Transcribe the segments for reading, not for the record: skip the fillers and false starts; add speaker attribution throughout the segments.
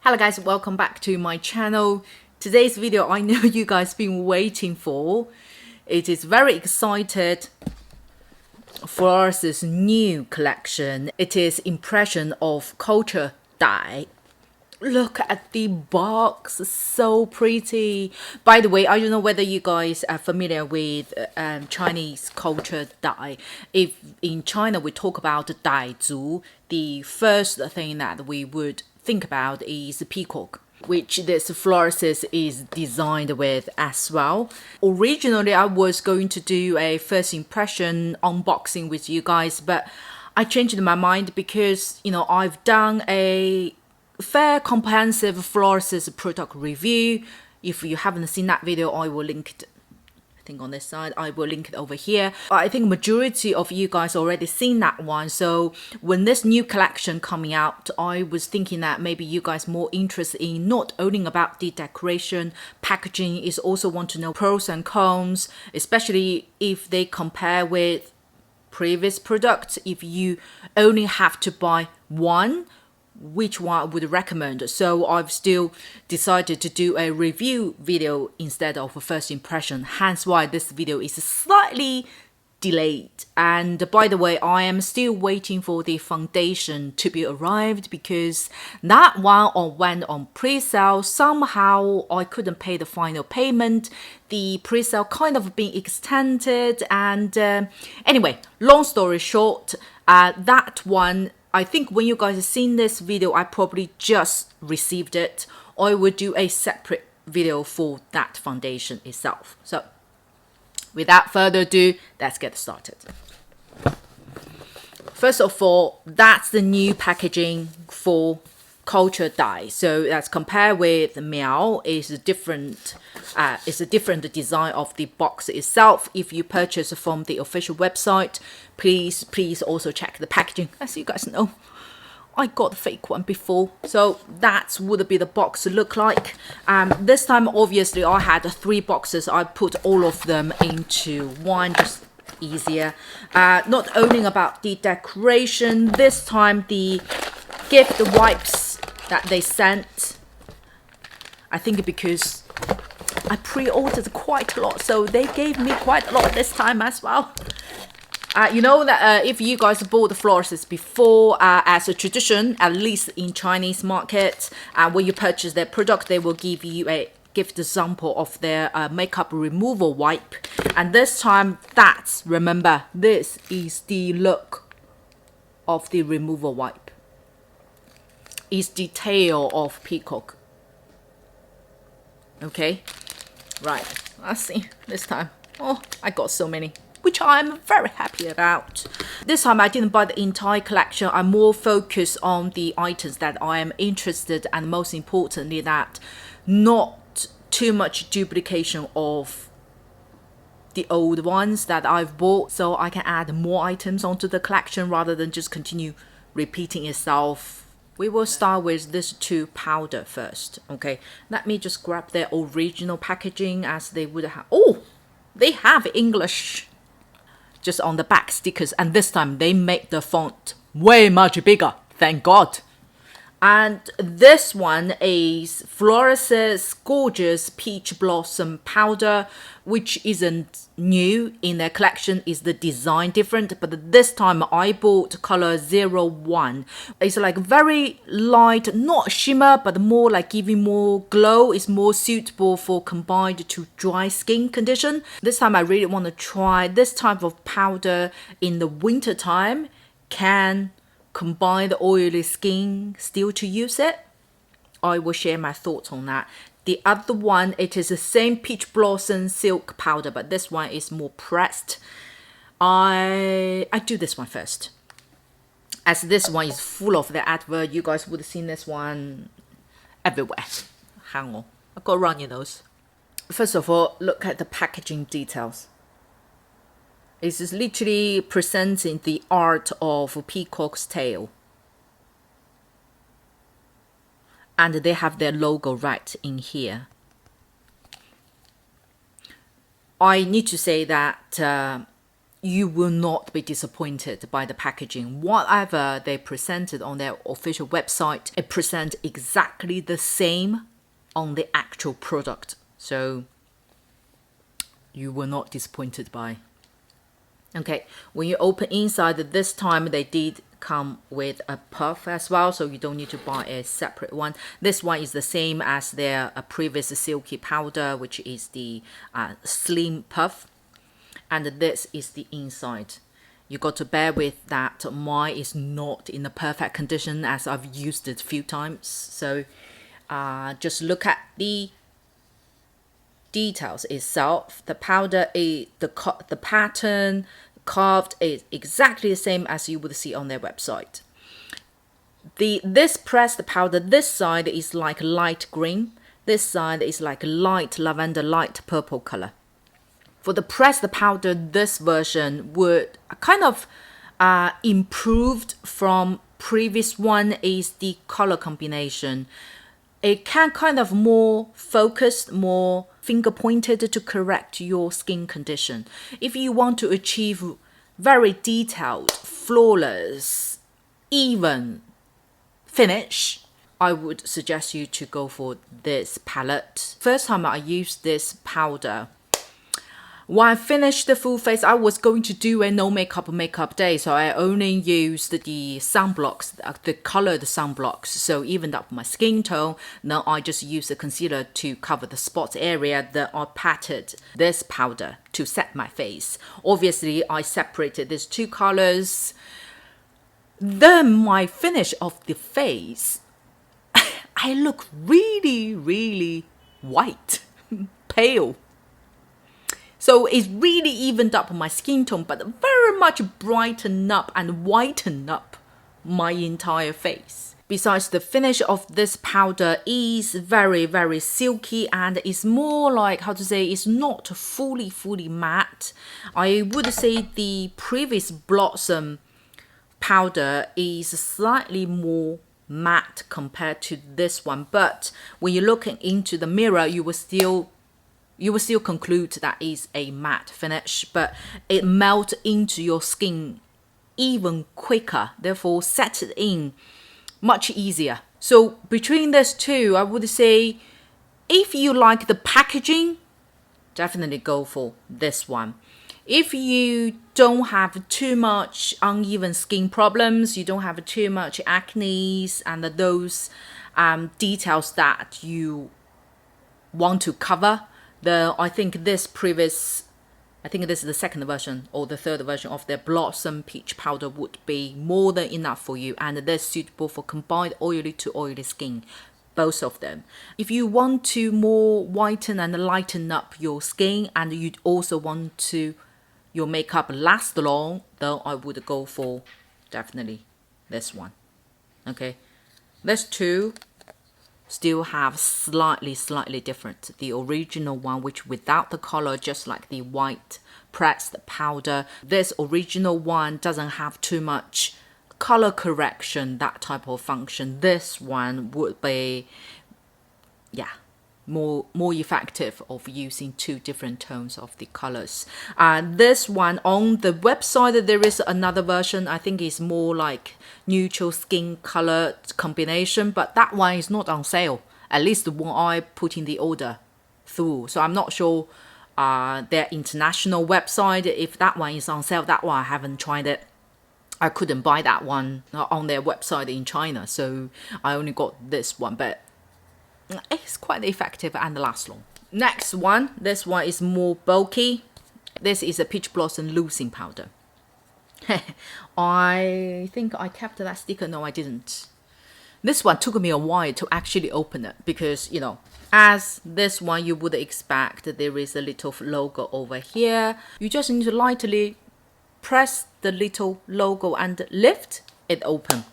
Speaker 1: Hello guys, welcome back to my channel. Today's video I know you guys been waiting for. It is very excited. Florasis new collection. It is impression of culture dye. Look at the box, so pretty. By the way, I don't know whether you guys are familiar with Chinese culture dye. If in China we talk about dai zu, the first thing that we would think about is peacock, which this Florasis is designed with as well. Originally, I was going to do a first impression unboxing with you guys, but I changed my mind because, you know, I've done a fair comprehensive Florasis product review. If you haven't seen that video, I will link it. I think on this side, I will link it over here. I think majority of you guys already seen that one. So when this new collection coming out, I was thinking that maybe you guys more interested in not only about the decoration, packaging, is also want to know pros and cons, especially if they compare with previous products. If you only have to buy one, which one I would recommend. So I've still decided to do a review video instead of a first impression, hence why this video is slightly delayed. And by the way, I am still waiting for the foundation to be arrived because that one went on pre-sale. Somehow I couldn't pay the final payment. The pre-sale kind of being extended, and anyway, long story short, that one, I think when you guys have seen this video, I probably just received it. I would do a separate video for that foundation itself. So without further ado, let's get started. First of all, that's the new packaging for culture dye. So that's compared with Miao, is a different design of the box itself. If you purchase from the official website, please also check the packaging. As you guys know, I got the fake one before, so that's would be the box look like. This time obviously I had 3 boxes. I put all of them into one, just easier. Not only about the decoration, this time the gift wipes that they sent, I think because I pre-ordered quite a lot, so they gave me quite a lot this time as well. You know that if you guys bought the Florasis before, as a tradition, at least in Chinese market, when you purchase their product, they will give you a gift sample of their makeup removal wipe. And this time, remember, this is the look of the removal wipe. Is detail of peacock. Okay, right, let's see this time. Oh, I got so many, which I'm very happy about. This time I didn't buy the entire collection. I'm more focused on the items that I am interested, and most importantly that not too much duplication of the old ones that I've bought, so I can add more items onto the collection rather than just continue repeating itself. We will start with this 2 powder first. Okay, let me just grab their original packaging as they would have. Oh, they have English just on the back stickers, and this time they make the font way much bigger, thank God. And this one is Florasis Gorgeous Peach Blossom Powder, which isn't new in their collection. Is the design different, but this time I bought color 01. It's like very light, not shimmer, but more like giving more glow. It's more suitable for combined to dry skin condition. This time I really want to try this type of powder in the winter time. Can combine the oily skin still to use it? I will share my thoughts on that. The other one, it is the same peach blossom silk powder, but this one is more pressed. I do this one first, as this one is full of the advert. You guys would have seen this one everywhere. Hang on, I got runny nose. First of all, look at the packaging details. It is literally presenting the art of a peacock's tail. And they have their logo right in here. I need to say that you will not be disappointed by the packaging. Whatever they presented on their official website, it presents exactly the same on the actual product. So you will not disappointed by. Okay, when you open inside, this time they did come with a puff as well, so you don't need to buy a separate one. This one is the same as their previous silky powder, which is the slim puff, and this is the inside. You got to bear with that mine is not in a perfect condition as I've used it a few times, so just look at the details itself. The powder is the pattern carved is exactly the same as you would see on their website. This pressed powder, this side is like light green, this side is like light lavender, light purple color. For the pressed powder, this version would kind of improved from previous one is the color combination. It can kind of more focused, more finger pointed to correct your skin condition. If you want to achieve very detailed, flawless, even finish, I would suggest you to go for this palette. First time I used this powder, when I finished the full face, I was going to do a no makeup day, so I only used the sunblocks, the colored sunblocks, so evened up my skin tone. Now I just use the concealer to cover the spot area that I patted this powder to set my face. Obviously, I separated these two colors. Then my finish of the face, I look really, really white, pale. So it's really evened up my skin tone, but very much brightened up and whitened up my entire face. Besides, the finish of this powder is very, very silky and it's more like, how to say, it's not fully matte. I would say the previous Blossom powder is slightly more matte compared to this one, but when you're looking into the mirror, you will still conclude that is a matte finish, but it melts into your skin even quicker, therefore set it in much easier. So between these two, I would say if you like the packaging, definitely go for this one. If you don't have too much uneven skin problems, you don't have too much acne and those details that you want to cover, I think this is the second version or the third version of their Blossom Peach powder would be more than enough for you, and they're suitable for combined oily to oily skin, both of them. If you want to more whiten and lighten up your skin and you also want to your makeup last long, then I would go for definitely this one. Okay, these two still have slightly different. The original one, which without the color, just like the white pressed powder, this original one doesn't have too much color correction, that type of function. This one would be more effective of using two different tones of the colors. This one on the website, there is another version. I think it's more like neutral skin color combination, but that one is not on sale, at least when I put in the order through. So I'm not sure their international website, if that one is on sale. That one I haven't tried it. I couldn't buy that one on their website in China, so I only got this one, but it's quite effective and lasts long. Next one, this one is more bulky. This is a Peach Blossom Loosing Powder. I think I kept that sticker. No, I didn't. This one took me a while to actually open it because, as this one you would expect, there is a little logo over here. You just need to lightly press the little logo and lift it open.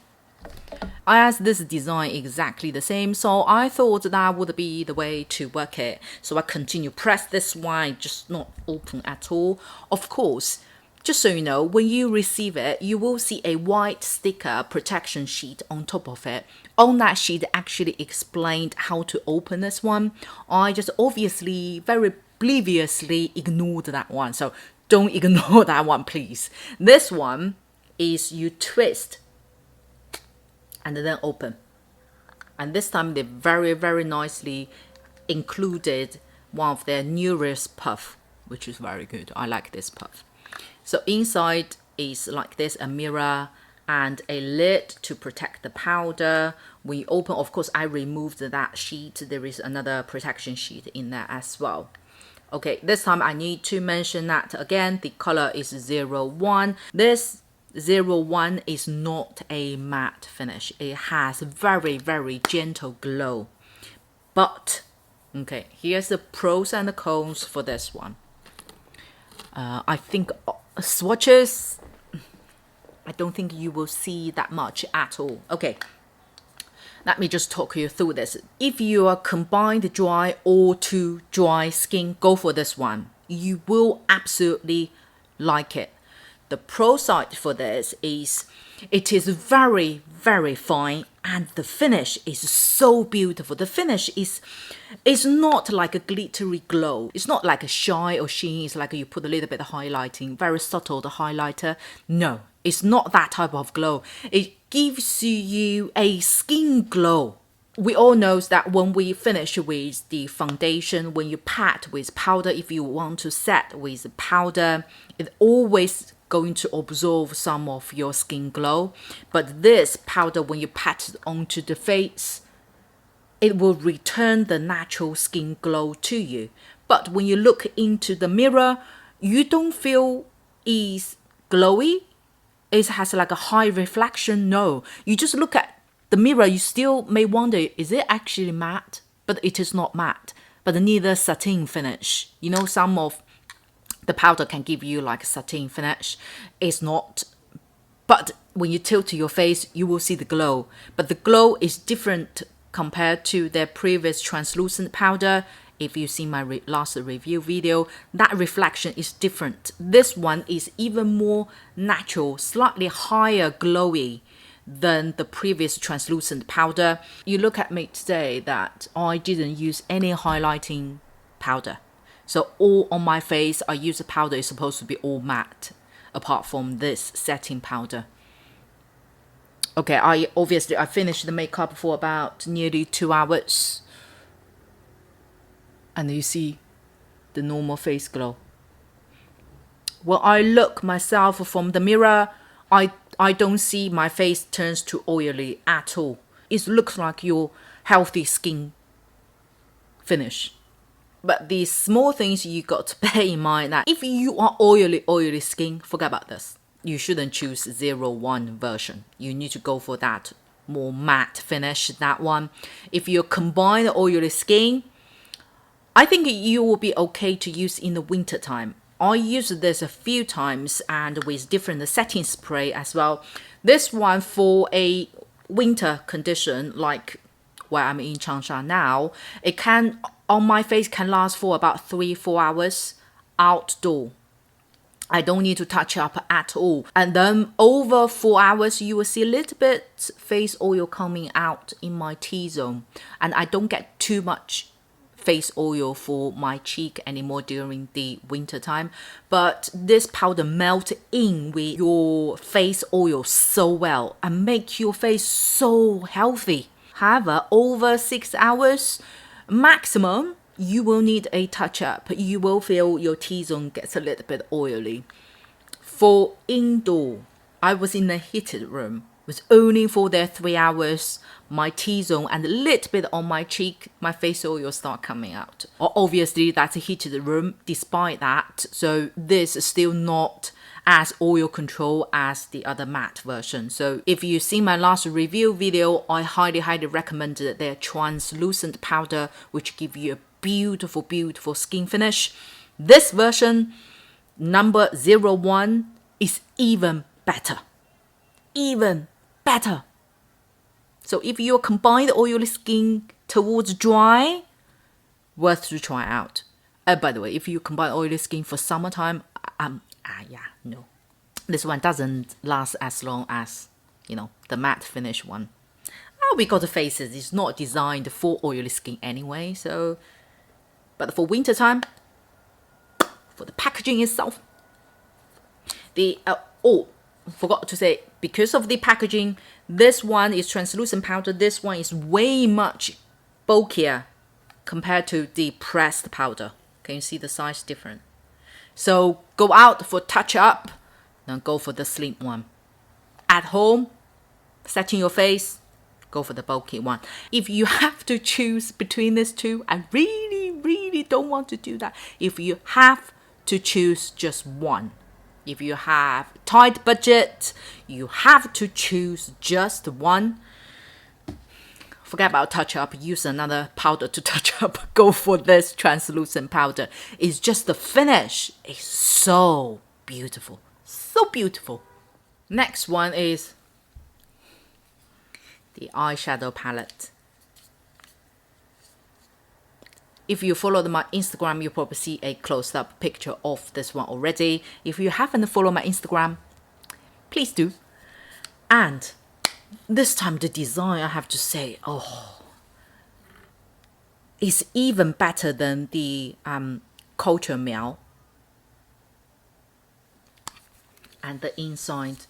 Speaker 1: As this design exactly the same, so I thought that would be the way to work it. So I continue press this one, just not open at all. Of course, just so you know, when you receive it, you will see a white sticker protection sheet on top of it. On that sheet actually explained how to open this one. I just obviously very obliviously ignored that one. So don't ignore that one, please. This one is you twist and then open. And this time they very, very nicely included one of their newest puff, which is very good. I like this puff. So inside is like this, a mirror and a lid to protect the powder. We open, of course, I removed that sheet. There is another protection sheet in there as well. Okay, this time I need to mention that again, the color is 01. This 01 is not a matte finish. It has very, very gentle glow. But, okay, here's the pros and the cons for this one. I think swatches, I don't think you will see that much at all. Okay, let me just talk you through this. If you are combined dry or too dry skin, go for this one. You will absolutely like it. The pro side for this is it is very, very fine and the finish is so beautiful. The finish is not like a glittery glow. It's not like a shine or sheen. It's like you put a little bit of highlighting, very subtle, the highlighter. No, it's not that type of glow. It gives you a skin glow. We all know that when we finish with the foundation, when you pat with powder, if you want to set with powder, it always going to absorb some of your skin glow. But this powder, when you pat it onto the face, it will return the natural skin glow to you. But when you look into the mirror, you don't feel it's glowy. It has like a high reflection. No, you just look at the mirror, you still may wonder, is it actually matte? But it is not matte, but neither satin finish. You know, some of the powder can give you like a satin finish. It's not. But when you tilt to your face, you will see the glow. But the glow is different compared to their previous translucent powder. If you see my last review video, that reflection is different. This one is even more natural, slightly higher glowy than the previous translucent powder. You look at me today that I didn't use any highlighting powder. So all on my face, I use a powder is supposed to be all matte, apart from this setting powder. Okay, I finished the makeup for about nearly 2 hours. And you see the normal face glow. When I look myself from the mirror, I don't see my face turns to oily at all. It looks like your healthy skin finish. But these small things you got to bear in mind that if you are oily skin, forget about this. You shouldn't choose 01 version. You need to go for that more matte finish, that one. If you combine oily skin, I think you will be okay to use in the winter time. I used this a few times and with different setting spray as well. This one for a winter condition, like where I'm in Changsha now, it can, on my face, can last for about 3-4 hours outdoor. I don't need to touch up at all. And then over 4 hours, you will see a little bit face oil coming out in my T-zone. And I don't get too much face oil for my cheek anymore during the winter time, but this powder melts in with your face oil so well and make your face so healthy. However, over 6 hours maximum, you will need a touch up. You will feel your T-zone gets a little bit oily. For indoor, I was in a heated room. Was only for their 3 hours, my T-zone and a little bit on my cheek, my face oil start coming out. Obviously, that's a heated room despite that. So this is still not as oil control as the other matte version. So if you've seen my last review video, I highly recommend their translucent powder, which give you a beautiful, beautiful skin finish. This version, number 01, is even better. Even better. So if you combine the oily skin towards dry, worth to try out. By the way, if you combine oily skin for summertime, no. This one doesn't last as long as, the matte finish one. We got the faces. It's not designed for oily skin anyway. So, but for winter time, for the packaging itself, The oh, forgot to say, because of the packaging, this one is translucent powder. This one is way much bulkier compared to the pressed powder. Can you see the size difference? So go out for touch up, then go for the slim one. At home, setting your face, go for the bulky one. If you have to choose between these two, I really don't want to do that. If you have to choose just one, if you have tight budget, you have to choose just one. Forget about touch up, use another powder to touch up. Go for this translucent powder. It's just the finish is so beautiful. So beautiful. Next one is the eyeshadow palette. If you followed my Instagram, you probably see a close-up picture of this one already. If you haven't followed my Instagram, please do. And this time the design, I have to say, oh, is even better than the Culture Meow. And the inside,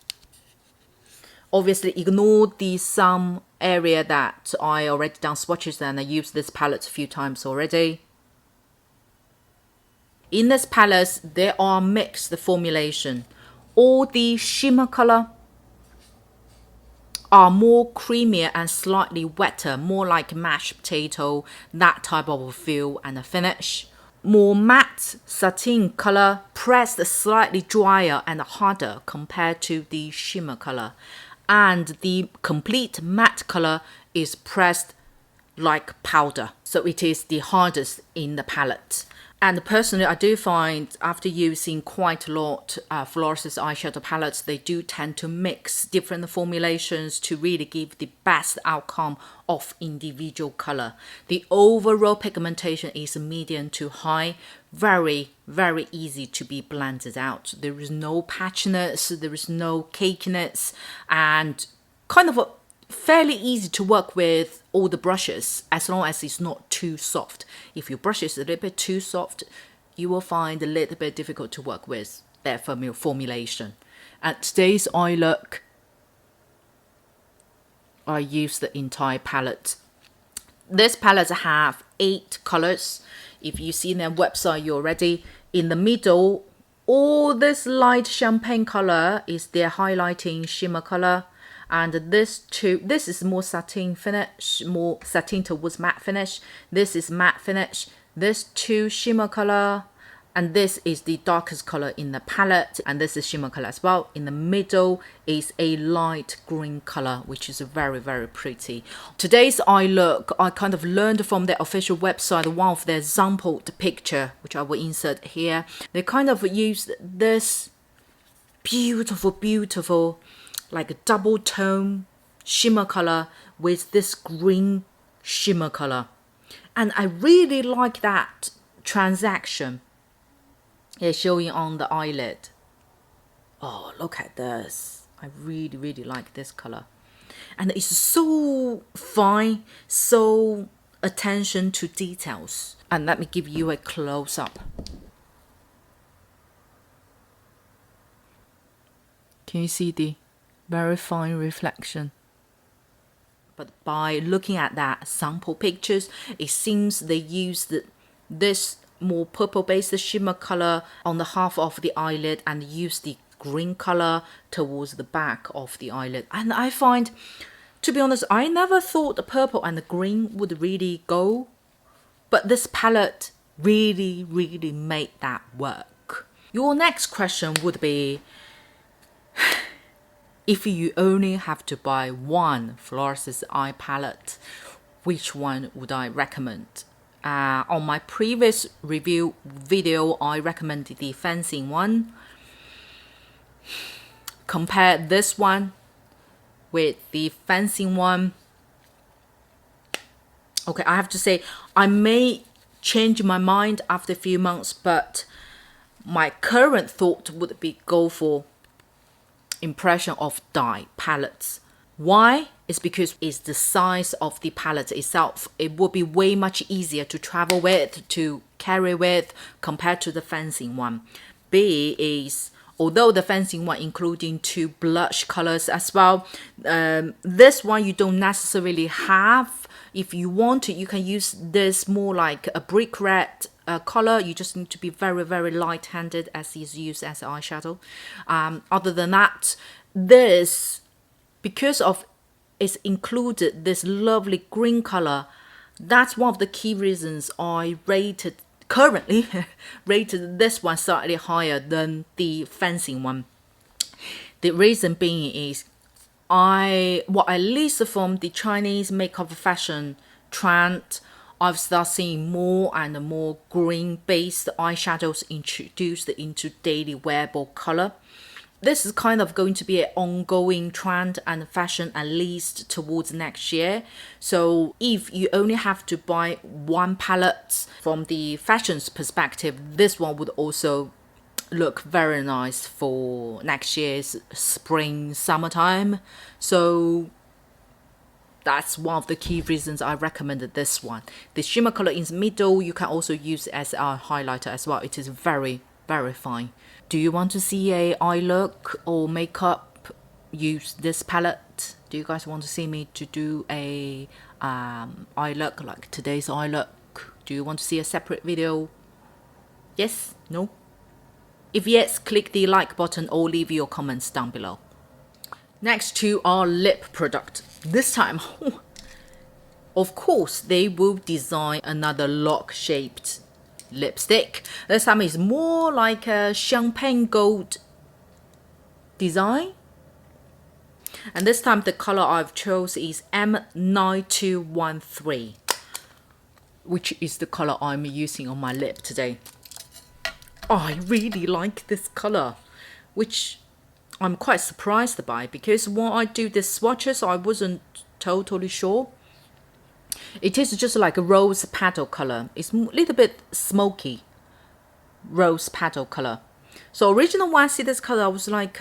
Speaker 1: obviously ignore the some area that I already done swatches and I used this palette a few times already. In this palette, there are mixed formulation. All the shimmer color are more creamier and slightly wetter, more like mashed potato, that type of feel and a finish. More matte satin color, pressed slightly drier and harder compared to the shimmer color. And the complete matte color is pressed like powder, so it is the hardest in the palette. And personally, I do find after using quite a lot Florasis eyeshadow palettes, they do tend to mix different formulations to really give the best outcome of individual color. The overall pigmentation is medium to high, very easy to be blended out. There is no patchiness, there is no cakiness, and kind of fairly easy to work with all the brushes as long as it's not too soft. If your brush is a little bit too soft, you will find a little bit difficult to work with their formulation. And today's eye look, I used the entire palette. This palette have 8 colors. If you see their website, you already in the middle, all this light champagne color is their highlighting shimmer color. And this is more satin finish, more satin towards matte finish. This is matte finish. This two shimmer color, and this is the darkest color in the palette, and this is shimmer color as well. In the middle is a light green color, which is very pretty. Today's eye look, I kind of learned from their official website, one of their sampled picture, which I will insert here. They kind of used this beautiful like a double tone shimmer color with this green shimmer color, and I really like that transaction. It's showing on the eyelid. Oh, look at this. I really like this color, and it's so fine, so attention to details. And let me give you a close-up. Can you see the very fine reflection? But by looking at that sample pictures, it seems they used this more purple based shimmer color on the half of the eyelid and used the green color towards the back of the eyelid. And I find, to be honest, I never thought the purple and the green would really go, but this palette really made that work. Your next question would be, if you only have to buy one Florasis eye palette, which one would I recommend? On my previous review video, I recommended the fencing one. Compare this one with the fencing one. Okay, I have to say, I may change my mind after a few months, but my current thought would be go for Impression of DAI palettes. Why? It's because it's the size of the palette itself. It would be way much easier to travel with, to carry with, compared to the fencing one. B is although the fancy one including 2 blush colors as well. This one you don't necessarily have. If you want to, you can use this more like a brick red color. You just need to be very, very light-handed as is used as eyeshadow. Other than that, this, because of it's included this lovely green color, that's one of the key reasons I currently rated this one slightly higher than the fancy one. The reason being is what I least from the Chinese makeup fashion trend, I've started seeing more and more green-based eyeshadows introduced into daily wearable color. This is kind of going to be an ongoing trend and fashion at least towards next year. So if you only have to buy one palette from the fashion's perspective, this one would also look very nice for next year's spring, summertime. So that's one of the key reasons I recommended this one. The shimmer color in the middle, you can also use as a highlighter as well. It is very, very fine. Do you want to see a eye look or makeup use this palette? Do you guys want to see me to do a eye look like today's eye look? Do you want to see a separate video? Yes? No? If yes, click the like button or leave your comments down below. Next to our lip product. This time, of course, they will design another lock-shaped lipstick. This time is more like a champagne gold design. And this time the color I've chose is M9213, which is the color I'm using on my lip today. I really like this color, which I'm quite surprised by, because when I do the swatches, I wasn't totally sure. It is just like a rose petal color. It's a little bit smoky rose petal color. So originally when I see this color, I was like,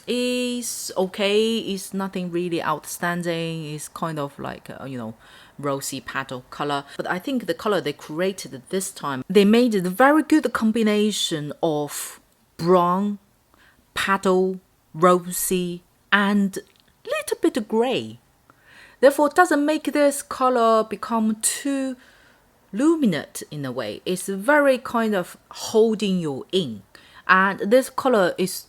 Speaker 1: it's okay. It's nothing really outstanding. It's kind of like, you know, rosy petal color. But I think the color they created this time, they made it a very good combination of brown, petal, rosy, and little bit of gray. Therefore, it doesn't make this color become too luminous in a way. It's very kind of holding you in. And this color is,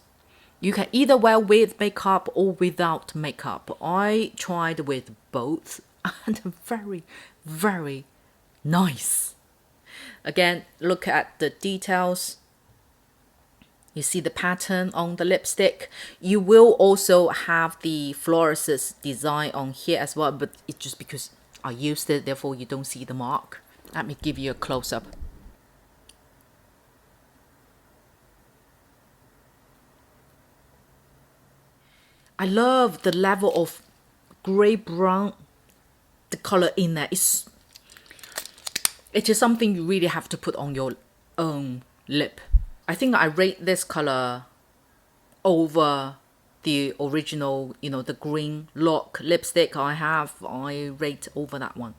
Speaker 1: you can either wear with makeup or without makeup. I tried with both and very, very nice. Again, look at the details. You see the pattern on the lipstick. You will also have the Florasis design on here as well, but it's just because I used it, therefore you don't see the mark. Let me give you a close-up. I love the level of gray-brown, the color in there. It is something you really have to put on your own lip. I think I rate this color over the original, you know, the green lock lipstick I have. I rate over that one.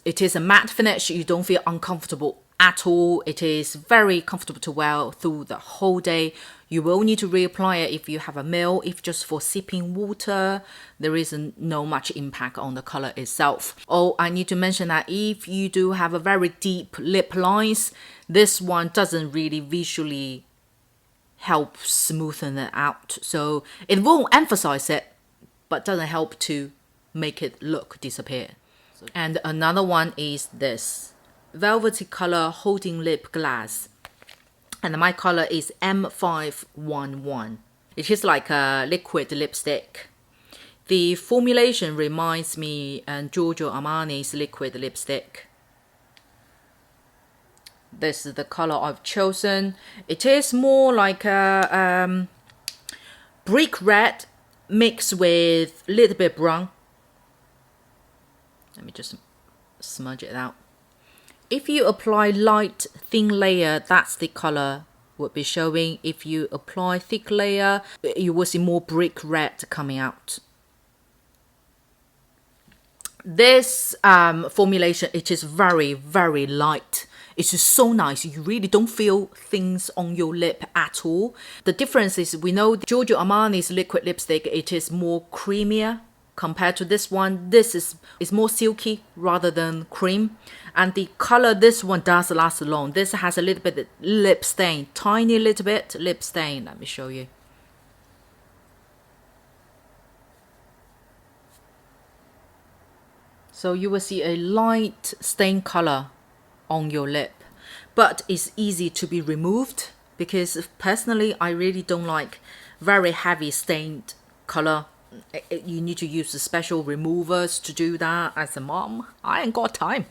Speaker 1: It is a matte finish. You don't feel uncomfortable at all. It is very comfortable to wear through the whole day. You will need to reapply it if you have a meal. If just for sipping water, there isn't no much impact on the color itself. Oh, I need to mention that if you do have a very deep lip lines, this one doesn't really visually help smoothen it out. So it won't emphasize it, but doesn't help to make it look disappear. And another one is this velvety color holding lip glaze. And my color is M511. It is like a liquid lipstick. The formulation reminds me of Giorgio Armani's liquid lipstick. This is the color I've chosen. It is more like a brick red mixed with a little bit brown. Let me just smudge it out. If you apply light thin layer, that's the color would be showing. If you apply thick layer, you will see more brick red coming out. This formulation, it is very, very light. It's just so nice. You really don't feel things on your lip at all. The difference is we know Giorgio Armani's liquid lipstick, it is more creamier compared to this one. This is more silky rather than cream. And the color, this one does last long. This has a little bit of lip stain, tiny little bit lip stain. Let me show you. So you will see a light stain color on your lip, but it's easy to be removed because personally I really don't like very heavy stained color. You need to use the special removers to do that. As a mom, I ain't got time.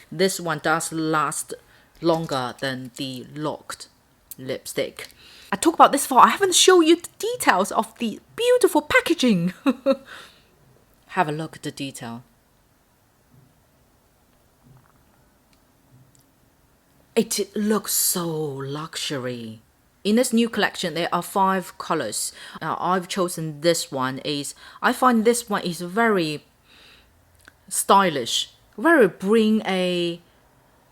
Speaker 1: This one does last longer than the locked lipstick. I talk about this far, I haven't shown you the details of the beautiful packaging. Have a look at the detail. It looks so luxury. In this new collection, there are 5 colors. Now, I've chosen this one. I find this one is very stylish, very bring a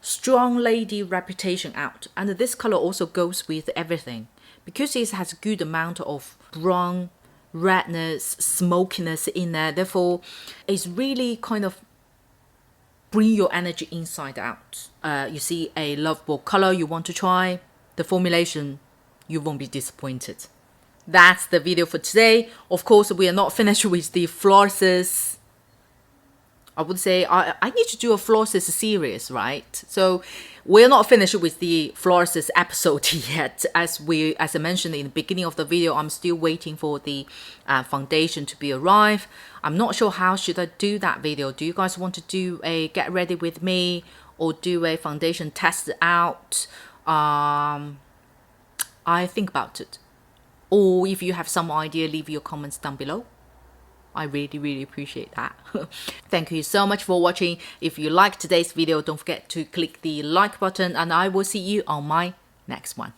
Speaker 1: strong lady reputation out. And this color also goes with everything because it has a good amount of brown, redness, smokiness in there. Therefore, it's really kind of bring your energy inside out. You see a lovable color you want to try, the formulation, you won't be disappointed. That's the video for today. Of course, we are not finished with the Florasis. I would say I need to do a Florasis series, right? So we're not finished with the Florasis episode yet. As I mentioned in the beginning of the video, I'm still waiting for the foundation to be arrived. I'm not sure how should I do that video. Do you guys want to do a get ready with me or do a foundation test out? I think about it. Or if you have some idea, leave your comments down below. I really appreciate that. Thank you so much for watching. If you liked today's video, don't forget to click the like button and I will see you on my next one.